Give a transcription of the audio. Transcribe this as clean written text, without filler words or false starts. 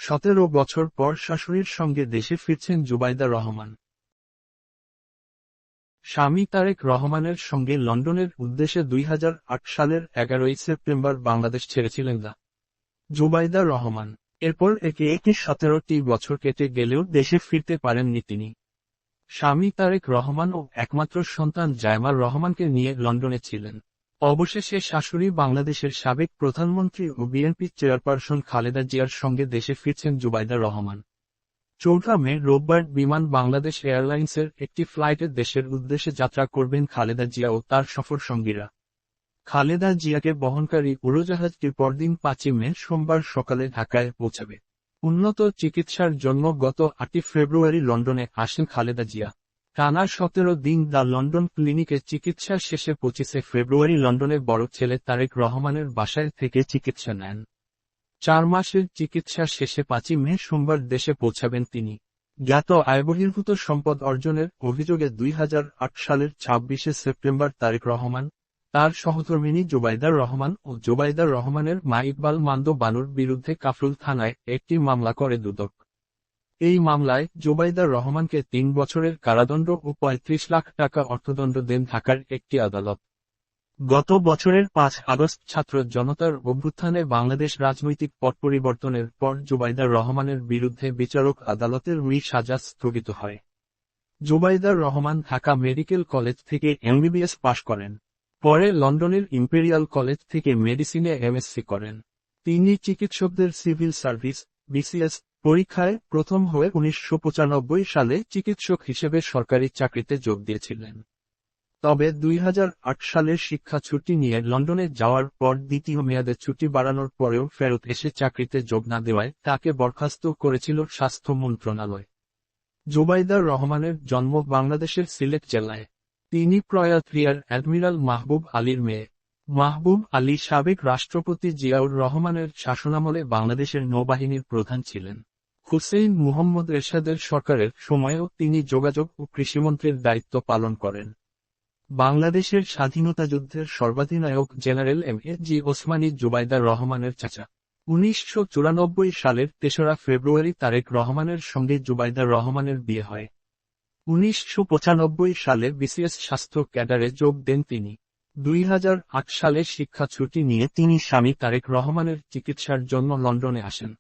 17 বছর পর শাশুড়ির সঙ্গে দেশে ফিরছেন জুবাইদা রহমান। স্বামী তারেক রহমানের সঙ্গে লন্ডনের উদ্দেশ্যে 2008 সালের 11 সেপ্টেম্বর বাংলাদেশ ছেড়েছিলেন জুবাইদা রহমান। এরপর একে একে 17টি বছর কেটে গেলেও দেশে ফিরতে পারেননি তিনি। স্বামী তারেক রহমান ও একমাত্র সন্তান জায়মার রহমানকে নিয়ে লন্ডনে ছিলেন। অবশেষে শাশুড়ি বাংলাদেশের সাবেক প্রধানমন্ত্রী ও বিএনপি চেয়ারপারসন খালেদা জিয়ার সঙ্গে দেশে ফিরছেন জুবাইদা রহমান। 4 মে রোববার বিমান বাংলাদেশ এয়ারলাইন্সের একটি ফ্লাইটে দেশের উদ্দেশ্যে যাত্রা করবেন খালেদা জিয়া ও তার সফর সঙ্গীরা। খালেদা জিয়াকে বহনকারী উড়োজাহাজটি পরদিন 5 মে সোমবার সকালে ঢাকায় পৌঁছাবে। উন্নত চিকিৎসার জন্য গত 8 ফেব্রুয়ারি লন্ডনে আসেন খালেদা জিয়া। টানা 17 দিন দ্য লন্ডন ক্লিনিকে চিকিৎসা শেষে 25 ফেব্রুয়ারি লন্ডনের বড় ছেলে তারেক রহমানের বাসায় থেকে চিকিৎসা নেন। 4 মাসের চিকিৎসা শেষে 5 মে সোমবার দেশে পৌঁছাবেন তিনি। জ্ঞাত আয়বহির্ভূত সম্পদ অর্জনের অভিযোগে 2008 সালের 26 সেপ্টেম্বর তারেক রহমান, তার সহধর্মিণী জুবাইদা রহমান ও জুবাইদা রহমানের মা ইকবাল মান্দ বানুর বিরুদ্ধে কাফরুল থানায় একটি মামলা করে দুদক। এই মামলায় জুবাইদা রহমানকে 3 বছরের কারাদণ্ড ও 35 লাখ টাকা অর্থদণ্ড দেন ঢাকার একটি আদালত। গত বছরের 5 আগস্ট ছাত্র জনতার অভ্যুত্থানে বাংলাদেশ রাজনৈতিক পট পরিবর্তনের পর জুবাইদা রহমানের বিরুদ্ধে বিচারক আদালতের সাজা স্থগিত হয়। জুবাইদা রহমান ঢাকা মেডিকেল কলেজ থেকে এমবিবিএস পাশ করেন। পরে লন্ডনের ইম্পেরিয়াল কলেজ থেকে মেডিসিনে এমএসসি করেন। তিনি চিকিৎসকদের সিভিল সার্ভিস বিসিএস পরীক্ষায় প্রথম হয়ে 1995 সালে চিকিৎসক হিসেবে সরকারি চাকরিতে যোগ দিয়েছিলেন। তবে 2008 সালের শিক্ষা ছুটি নিয়ে লন্ডনে যাওয়ার পর দ্বিতীয় মেয়াদে ছুটি বাড়ানোর পরেও ফেরত এসে চাকরিতে যোগ না দেওয়ায় তাকে বরখাস্ত করেছিল স্বাস্থ্য মন্ত্রণালয়। জুবাইদা রহমানের জন্ম বাংলাদেশের সিলেট জেলায়। তিনি প্রয়াত রিয়ার অ্যাডমিরাল মাহবুব আলীর মেয়ে। মাহবুব আলী সাবেক রাষ্ট্রপতি জিয়াউর রহমানের শাসনামলে বাংলাদেশের নৌবাহিনীর প্রধান ছিলেন। হুসেইন মুহম্মদ এরশাদের সরকারের সময়েও তিনি যোগাযোগ ও কৃষিমন্ত্রীর দায়িত্ব পালন করেন। বাংলাদেশের স্বাধীনতা যুদ্ধের সর্বাধিনায়ক জেনারেল এম.এ.জি. ওসমানী জুবাইদা রহমানের চাচা। 1994 সালের 3 ফেব্রুয়ারি তারেক রহমানের সঙ্গে জুবাইদা রহমানের বিয়ে হয়। 1995 সালে বিসিএস স্বাস্থ্য ক্যাডারে যোগ দেন তিনি। 2008 সালে শিক্ষা ছুটি নিয়ে তিনি স্বামী তারেক রহমানের চিকিৎসার জন্য লন্ডনে আসেন।